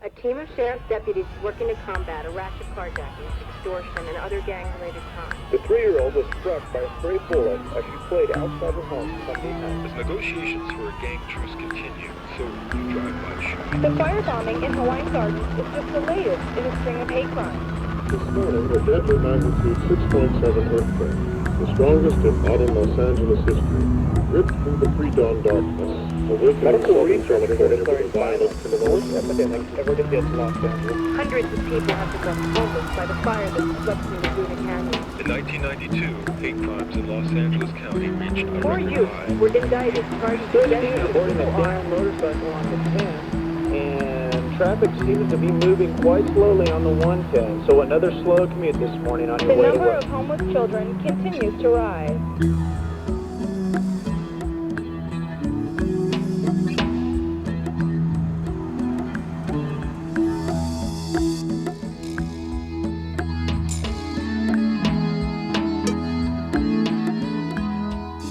A team of sheriff's deputies working to combat a rash of carjackings, extortion, and other gang-related crimes. The 3-year-old was struck by a stray bullet as she played outside her home Sunday night. As negotiations for a gang truce continue, so do drive-by shootings. The firebombing in Hawaiian Gardens is just the latest in a string of hate crimes. This morning, a deadly magnitude 6.7 earthquake, the strongest in modern Los Angeles history, ripped through the pre-dawn darkness, awakening Medical researchers are reported declaring violence to the worst epidemic ever to hit Los Angeles. Hundreds of people have become homeless by the fire that swept through Laguna Canyon. In 1992, hate crimes in Los Angeles County reached a Four record youths high. were indicted charged with Boarding a downed motorcycle on the 10, and traffic seems to be moving quite slowly on the 110, so another slow commute this morning on your The way to number work. of homeless children continues to rise.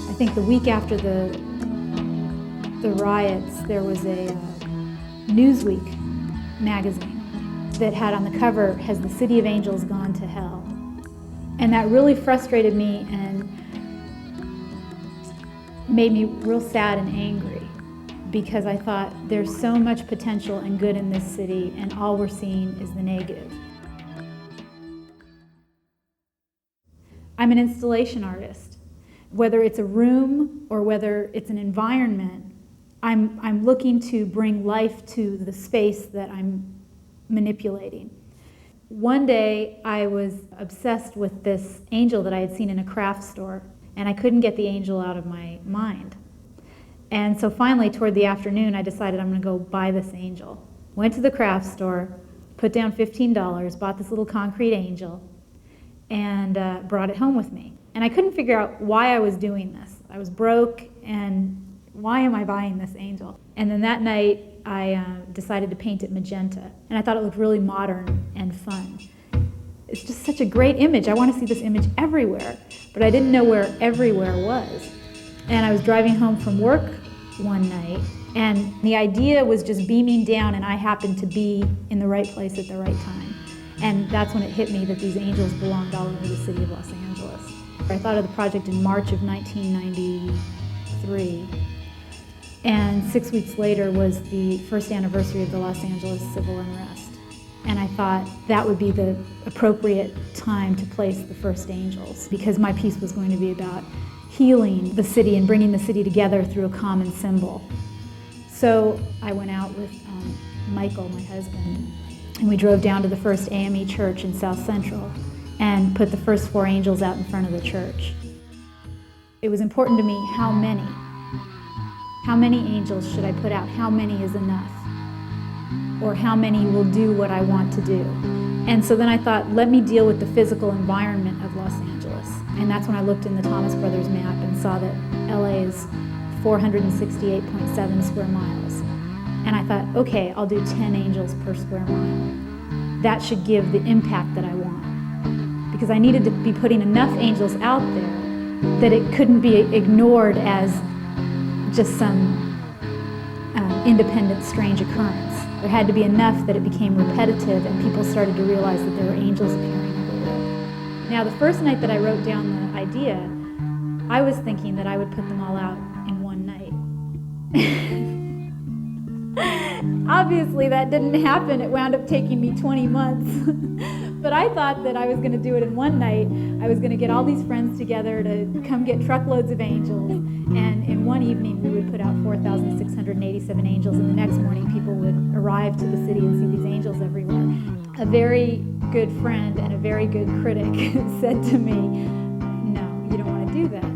I think the week after the riots, there was a Newsweek magazine that had on the cover, "Has the City of Angels Gone to Hell?" And that really frustrated me and made me real sad and angry, because I thought there's so much potential and good in this city, and all we're seeing is the negative. I'm an installation artist. Whether it's a room or whether it's an environment, I'm looking to bring life to the space that I'm manipulating. One day I was obsessed with this angel that I had seen in a craft store, and I couldn't get the angel out of my mind. And so finally, toward the afternoon, I decided I'm going to go buy this angel. Went to the craft store, put down $15, bought this little concrete angel, and brought it home with me. And I couldn't figure out why I was doing this. I was broke, and why am I buying this angel? And then that night, I decided to paint it magenta, and I thought it looked really modern and fun. It's just such a great image. I want to see this image everywhere, but I didn't know where everywhere was. And I was driving home from work one night, and the idea was just beaming down, and I happened to be in the right place at the right time. And that's when it hit me that these angels belonged all over the city of Los Angeles. I thought of the project in March of 1993, and 6 weeks later was the first anniversary of the Los Angeles civil unrest. And I thought that would be the appropriate time to place the first angels, because my piece was going to be about healing the city and bringing the city together through a common symbol. So I went out with Michael, my husband, and we drove down to the first AME church in South Central and put the first 4 angels out in front of the church. It was important to me how many angels should I put out? How many is enough? Or how many will do what I want to do? And so then I thought, let me deal with the physical environment of Los Angeles. And that's when I looked in the Thomas Brothers map and saw that LA is 468.7 square miles. And I thought, okay, I'll do 10 angels per square mile. That should give the impact that I want. Because I needed to be putting enough angels out there that it couldn't be ignored as just some independent, strange occurrence. There had to be enough that it became repetitive and people started to realize that there were angels appearing everywhere. Now, the first night that I wrote down the idea, I was thinking that I would put them all out in one night. Obviously, that didn't happen. It wound up taking me 20 months. But I thought that I was going to do it in one night. I was going to get all these friends together to come get truckloads of angels. And in one evening, we would put out 4,687 angels. And the next morning, people would arrive to the city and see these angels everywhere. A very good friend and a very good critic said to me, no, you don't want to do that,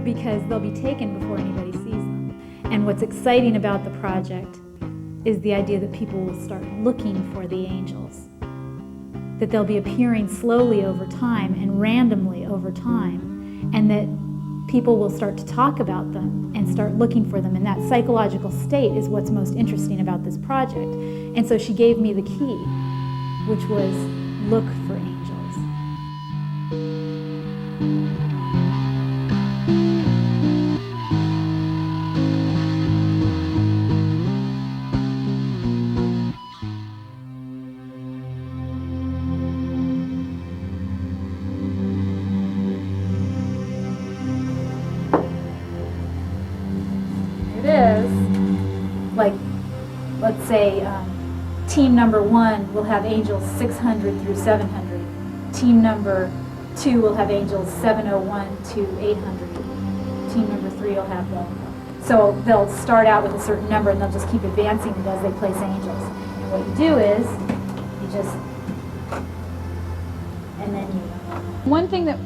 because they'll be taken before anybody sees them. And what's exciting about the project is the idea that people will start looking for the angels, that they'll be appearing slowly over time and randomly over time, and that people will start to talk about them and start looking for them. And that psychological state is what's most interesting about this project. And so she gave me the key, which was look for angels. like, let's say, team number 1 will have angels 600 through 700. Team number 2 will have angels 701 to 800. Team number 3 will have them. So they'll start out with a certain number and they'll just keep advancing it as they place angels. And what you do is, you just, and then you. One thing that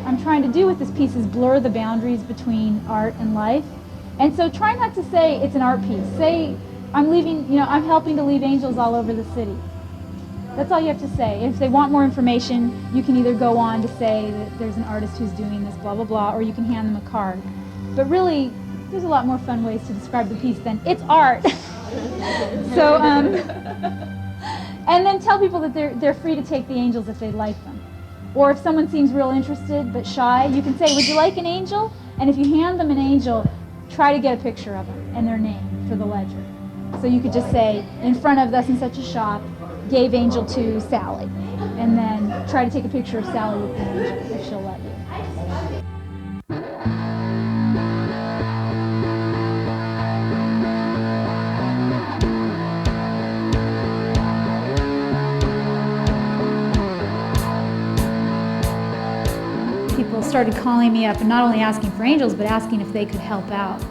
I'm trying to do with this piece is blur the boundaries between art and life. And so try not to say it's an art piece. Say, I'm helping to leave angels all over the city. That's all you have to say. If they want more information, you can either go on to say that there's an artist who's doing this, blah, blah, blah, or you can hand them a card. But really, there's a lot more fun ways to describe the piece than it's art. So, and then tell people that they're free to take the angels if they'd like them. Or if someone seems real interested but shy, you can say, would you like an angel? And if you hand them an angel, try to get a picture of them and their name for the ledger. So you could just say, in front of thus and such a shop, gave angel to Sally. And then try to take a picture of Sally with the angel if she'll let you. People started calling me up and not only asking for angels, but asking if they could help out.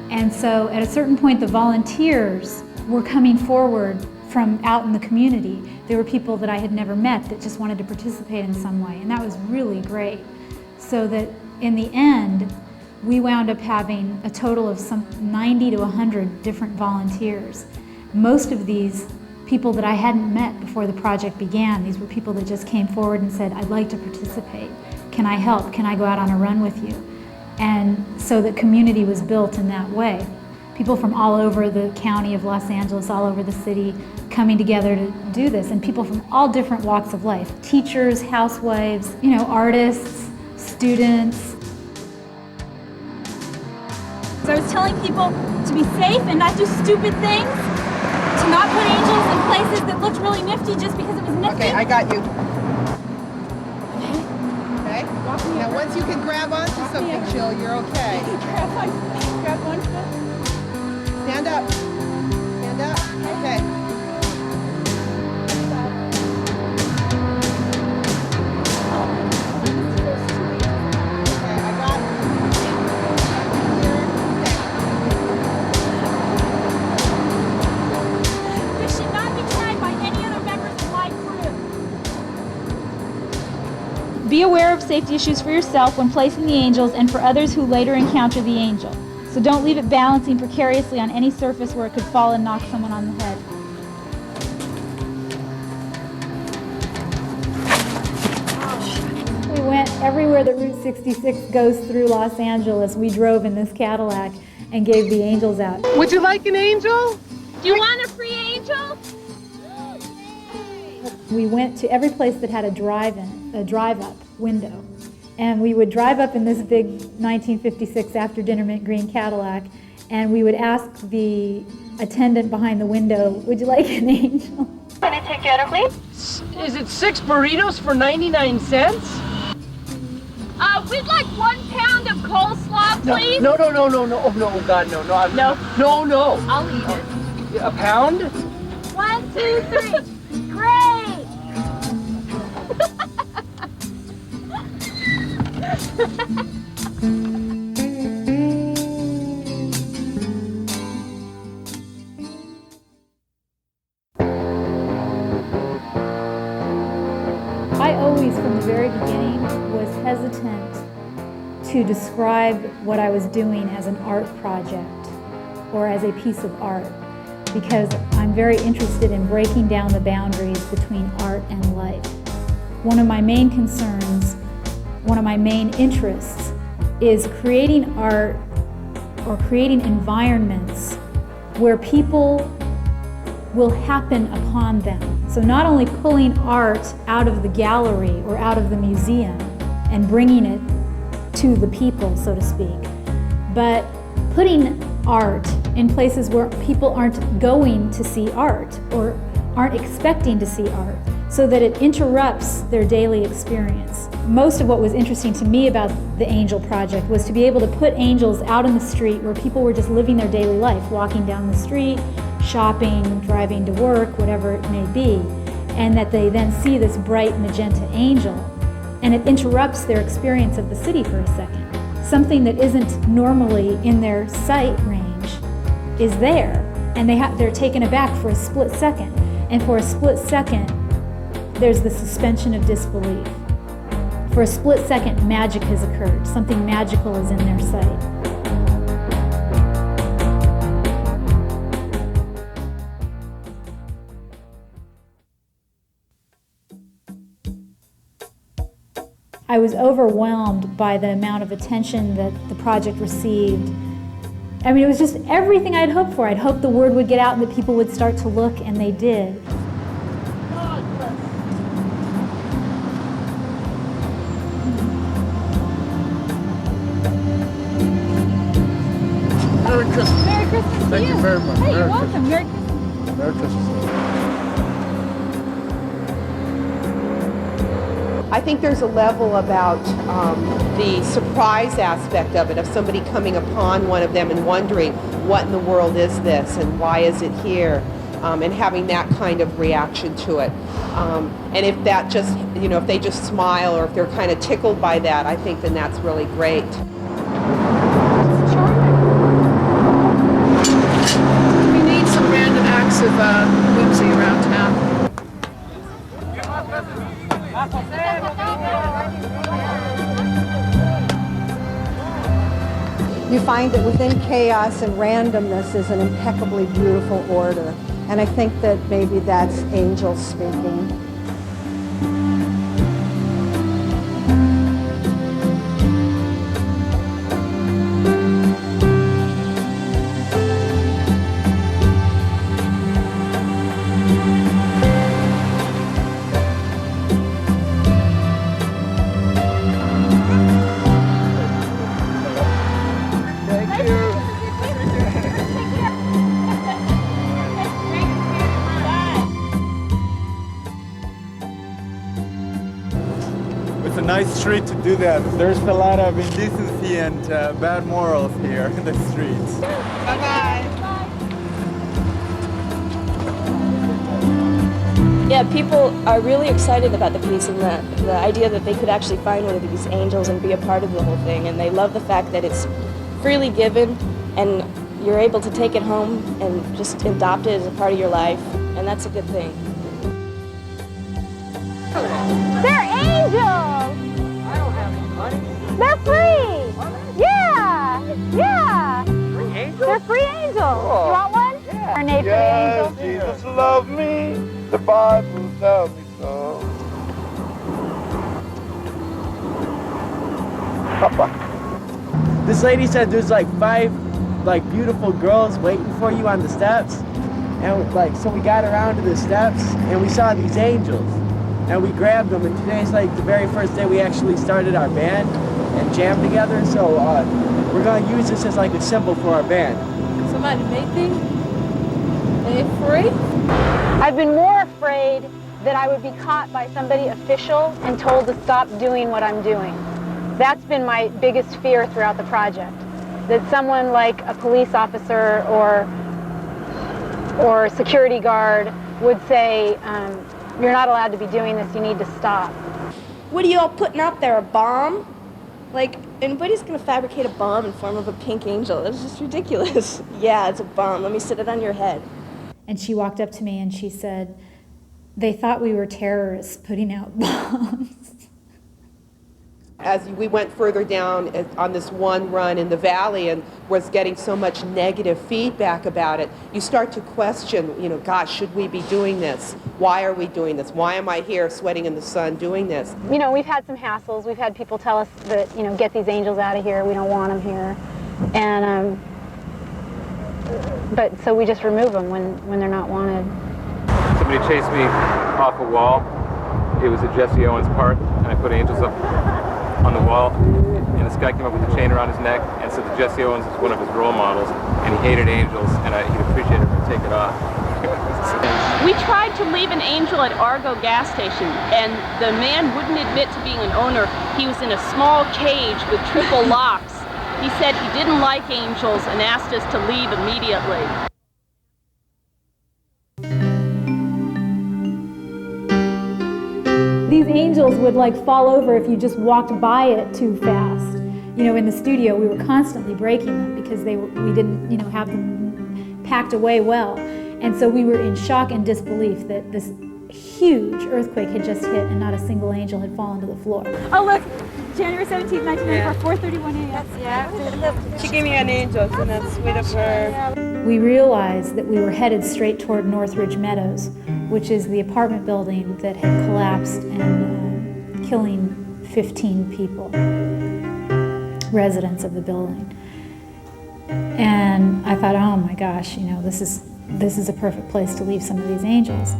And so at a certain point, the volunteers were coming forward from out in the community. There were people that I had never met that just wanted to participate in some way, and that was really great. So that in the end, we wound up having a total of some 90 to 100 different volunteers. Most of these people that I hadn't met before the project began. These were people that just came forward and said, I'd like to participate. Can I help? Can I go out on a run with you? And so the community was built in that way. People from all over the county of Los Angeles, all over the city, coming together to do this, and people from all different walks of life. Teachers, housewives, artists, students. So I was telling people to be safe and not do stupid things, to not put angels in places that looked really nifty just because it was nifty. Okay, I got you. Okay? Now once you can grab onto something, Jill, you're okay. Grab one foot. Stand up. Stand up. Okay. Okay, I got it. Here. Okay. This should not be tried by any other members of my crew. Be aware of safety issues for yourself when placing the angels and for others who later encounter the angel. So don't leave it balancing precariously on any surface where it could fall and knock someone on the head. We went everywhere that Route 66 goes through Los Angeles. We drove in this Cadillac and gave the angels out. Would you like an angel? Do you want a free angel? We went to every place that had a drive-up window. And we would drive up in this big 1956 after dinner mint green Cadillac, and we would ask the attendant behind the window, would you like an angel? Can I take your order, please? Is it 6 burritos for 99 cents? We'd like 1 pound of coleslaw, please. No. Oh, no, God, no. No. I'll eat it. A pound? 1, 2, 3. Great. I always, from the very beginning, was hesitant to describe what I was doing as an art project or as a piece of art, because I'm very interested in breaking down the boundaries between art and life. One of my main concerns, one of my main interests is creating art or creating environments where people will happen upon them. So not only pulling art out of the gallery or out of the museum and bringing it to the people, so to speak, but putting art in places where people aren't going to see art or aren't expecting to see art, so that it interrupts their daily experience. Most of what was interesting to me about the Angel Project was to be able to put angels out in the street where people were just living their daily life, walking down the street, shopping, driving to work, whatever it may be, and that they then see this bright magenta angel, and it interrupts their experience of the city for a second. Something that isn't normally in their sight range is there, and they're taken aback for a split second. And for a split second, there's the suspension of disbelief. For a split second, magic has occurred. Something magical is in their sight. I was overwhelmed by the amount of attention that the project received. I mean, it was just everything I'd hoped for. I'd hoped the word would get out and that people would start to look, and they did. Merry Christmas. Merry Christmas to Thank you very much. Hey, Merry you're welcome. Christmas. Merry Christmas. Merry Christmas. I think there's a level about the surprise aspect of it, of somebody coming upon one of them and wondering, what in the world is this and why is it here? And having that kind of reaction to it. And if that just, if they just smile or if they're kind of tickled by that, I think then that's really great. We need some random acts of whimsy around town. You find that within chaos and randomness is an impeccably beautiful order. And I think that maybe that's angels speaking. It's a nice street to do that. There's a lot of indecency and bad morals here in the streets. Bye-bye. Yeah, people are really excited about the piece and the idea that they could actually find one of these angels and be a part of the whole thing. And they love the fact that it's freely given and you're able to take it home and just adopt it as a part of your life. And that's a good thing. They're angels! I don't have any money. They're free! Yeah! Yeah! Free angels? They're free angels. You want one? Yeah. Or Nate Yes, free angel? Jesus loved me. The Bible tells me so. Papa. This lady said there's like 5 beautiful girls waiting for you on the steps. And so we got around to the steps and we saw these angels. And we grabbed them, and today's like the very first day we actually started our band and jammed together. So we're gonna use this as like a symbol for our band. Somebody making a free? I've been more afraid that I would be caught by somebody official and told to stop doing what I'm doing. That's been my biggest fear throughout the project. That someone like a police officer or security guard would say, you're not allowed to be doing this, you need to stop. What are you all putting out there, a bomb? Like, anybody's gonna fabricate a bomb in form of a pink angel. It's just ridiculous. Yeah, it's a bomb. Let me sit it on your head. And she walked up to me and she said, they thought we were terrorists putting out bombs. As we went further down on this one run in the valley and was getting so much negative feedback about it, you start to question, gosh, should we be doing this? Why are we doing this? Why am I here sweating in the sun doing this? We've had some hassles. We've had people tell us that, get these angels out of here. We don't want them here. And, but so we just remove them when they're not wanted. Somebody chased me off a wall. It was at Jesse Owens Park, and I put angels up on the wall, and this guy came up with a chain around his neck and said that Jesse Owens is one of his role models, and he hated angels, and he'd appreciate it if I take it off. We tried to leave an angel at Argo gas station, and the man wouldn't admit to being an owner. He was in a small cage with triple locks. He said he didn't like angels and asked us to leave immediately. these angels would like fall over if you just walked by it too fast. You know, in the studio, we were constantly breaking them because we didn't, you know, have them packed away well. And so we were in shock and disbelief that this huge earthquake had just hit and not a single angel had fallen to the floor. Oh, look, January 17th, 1994, 4:31 a.m. Yeah, she gave me an angel, and that's sweet of her. We realized that we were headed straight toward Northridge Meadows, which is the apartment building that had collapsed and killing 15 people, residents of the building. And I thought, oh my gosh, you know, this is a perfect place to leave some of these angels.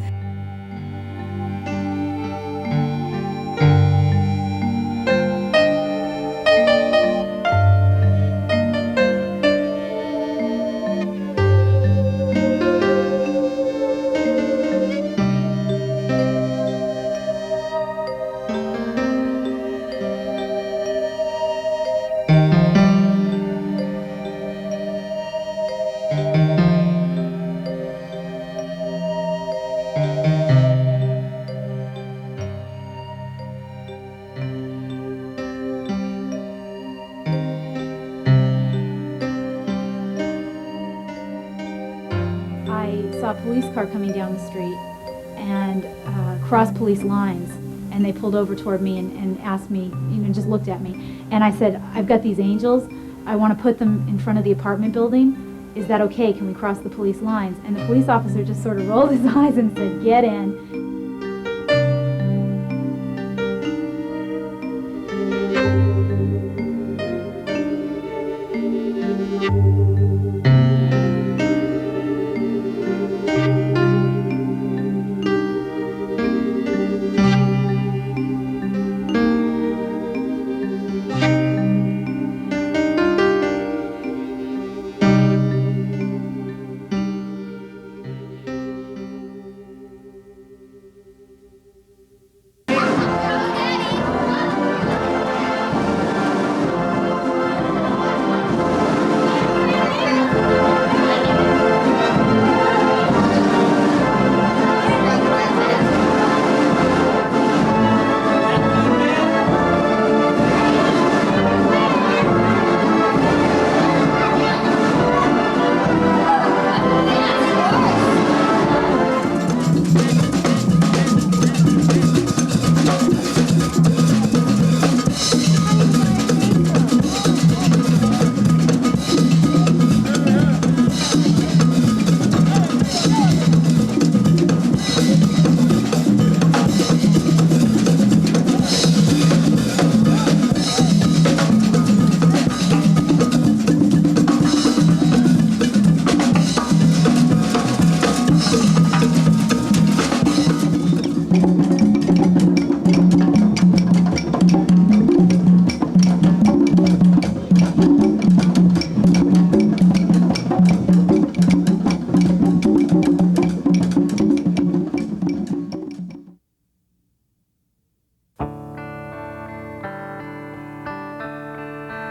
Saw a police car coming down the street and crossed police lines, and they pulled over toward me and asked me, you know, just looked at me. And I said, I've got these angels, I want to put them in front of the apartment building. Is that okay? Can we cross the police lines? And the police officer just sort of rolled his eyes and said, get in.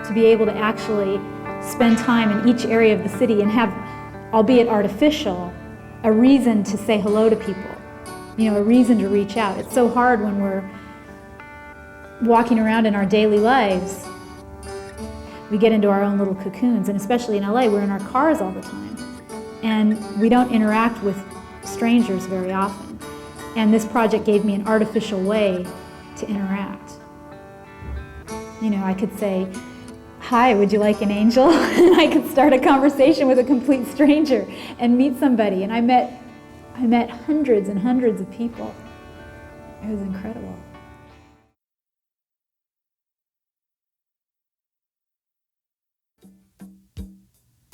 To be able to actually spend time in each area of the city and have, albeit artificial, a reason to say hello to people, you know, a reason to reach out. It's so hard when we're walking around in our daily lives. We get into our own little cocoons, and especially in LA, we're in our cars all the time. And we don't interact with strangers very often. And this project gave me an artificial way to interact. You know, I could say, hi, would you like an angel? And I could start a conversation with a complete stranger and meet somebody. And I met hundreds and hundreds of people. It was incredible.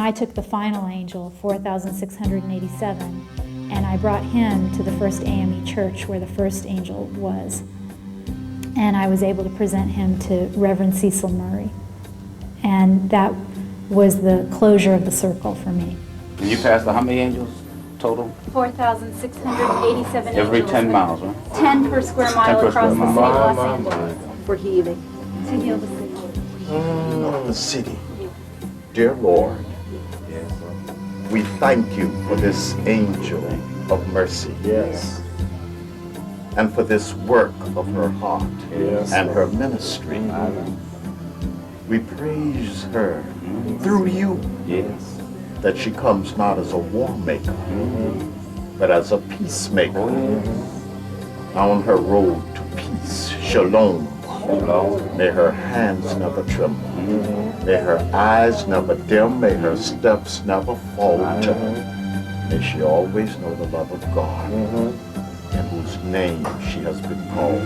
I took the final angel, 4,687, and I brought him to the First AME church where the first angel was. And I was able to present him to Reverend Cecil Murray. And that was the closure of the circle for me. And you passed how many angels total? 4,687 Every angels. 10 miles, right? 10 per square mile across the city of Los Angeles. For healing. To heal the city. The city. Dear Lord, we thank you for this angel of mercy. Yes. and for this work of her heart and her ministry. We praise her through you, that she comes not as a war maker, but as a peacemaker. On her road to peace, shalom. May her hands never tremble. May her eyes never dim. May her steps never falter. May she always know the love of God, in whose name she has been called.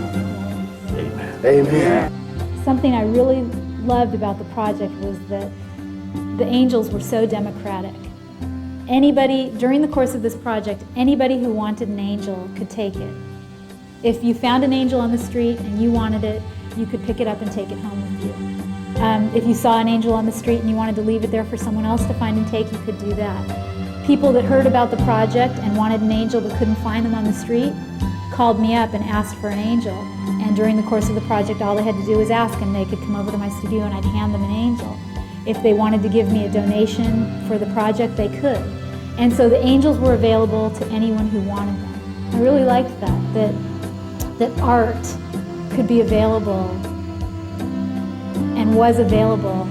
Amen. Amen. Something I really loved about the project was that the angels were so democratic. Anybody, during the course of this project, anybody who wanted an angel could take it. If you found an angel on the street and you wanted it, you could pick it up and take it home with you. If you saw an angel on the street and you wanted to leave it there for someone else to find and take, you could do that. People that heard about the project and wanted an angel but couldn't find them on the street called me up and asked for an angel. And during the course of the project, all they had to do was ask, and they could come over to my studio and I'd hand them an angel. If they wanted to give me a donation for the project, they could. And so the angels were available to anyone who wanted them. I really liked that art could be available and was available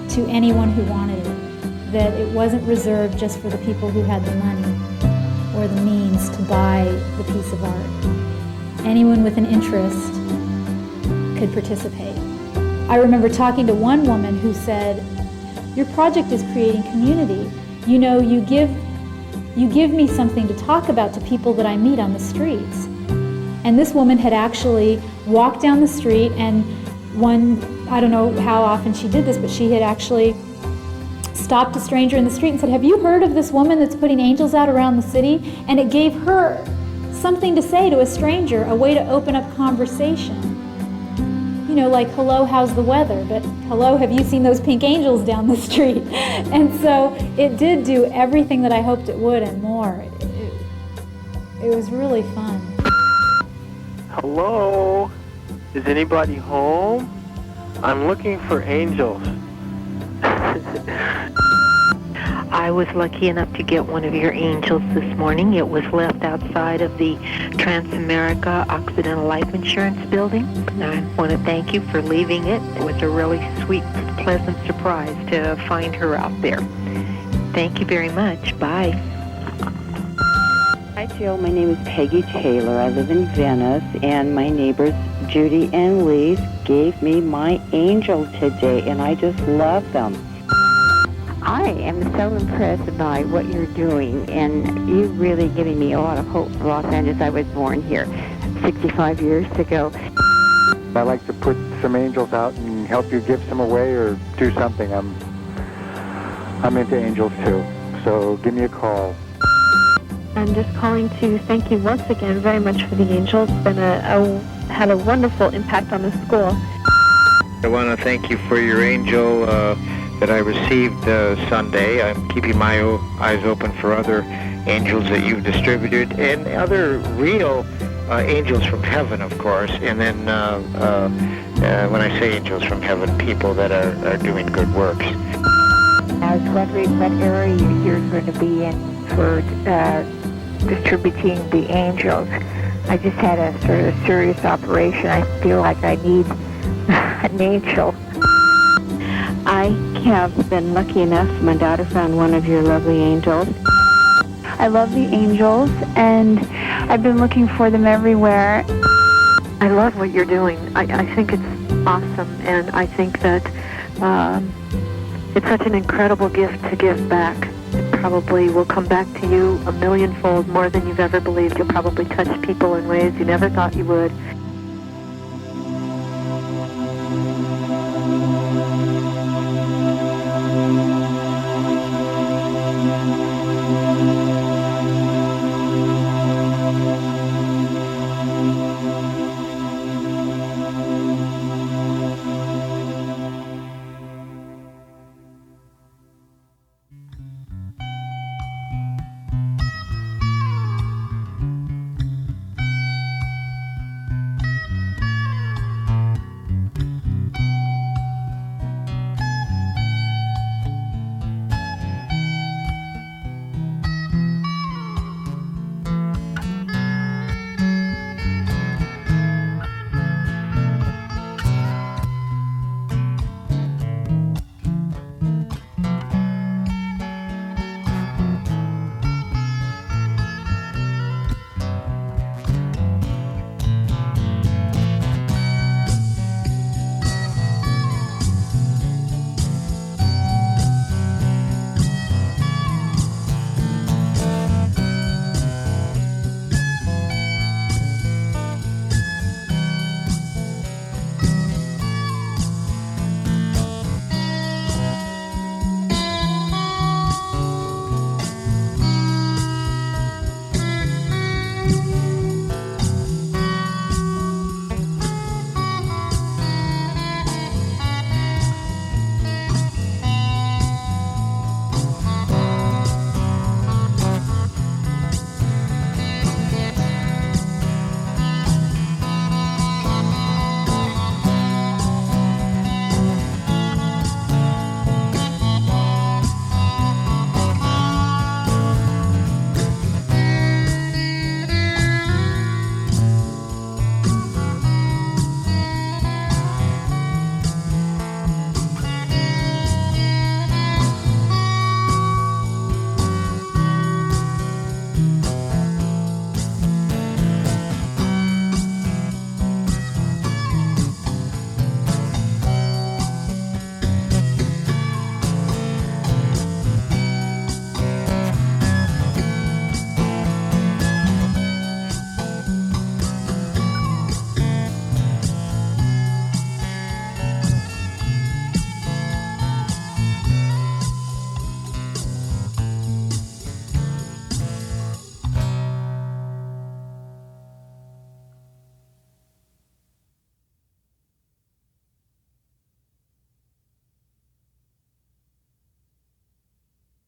to anyone who wanted it. That it wasn't reserved just for the people who had the money or the means to buy the piece of art. Anyone with an interest could participate. I remember talking to one woman who said, "Your project is creating community. You know, you give me something to talk about to people that I meet on the streets." And this woman had actually walked down the street, and I don't know how often she did this, but she had actually stopped a stranger in the street and said, "Have you heard of this woman that's putting angels out around the city?" And it gave her something to say to a stranger, a way to open up conversation. You know, like, "Hello, how's the weather?" But, "Hello, have you seen those pink angels down the street?" And so it did do everything that I hoped it would and more. It was really fun. Hello? Is anybody home? I'm looking for angels. I was lucky enough to get one of your angels this morning. It was left outside of the Transamerica Occidental Life Insurance building. And I want to thank you for leaving it. It was a really sweet, pleasant surprise to find her out there. Thank you very much. Bye. Hi, Jill. My name is Peggy Taylor. I live in Venice, and my neighbors Judy and Lee gave me my angel today, and I just love them. I am so impressed by what you're doing, and you're really giving me a lot of hope for Los Angeles. I was born here 65 years ago. I like to put some angels out and help you give some away or do something. I'm into angels too, so give me a call. I'm just calling to thank you once again very much for the angels. It's been had a wonderful impact on the school. I want to thank you for your angel that I received Sunday. I'm keeping my eyes open for other angels that you've distributed and other real angels from heaven, of course. And then when I say angels from heaven, people that are doing good works. I was wondering what area you're going to be in for distributing the angels. I just had a sort of a serious operation. I feel like I need an angel. I have been lucky enough, my daughter found one of your lovely angels. I love the angels, and I've been looking for them everywhere. I love what you're doing. I think it's awesome, and I think that it's such an incredible gift to give back. It probably will come back to you a millionfold more than you've ever believed. You'll probably touch people in ways you never thought you would.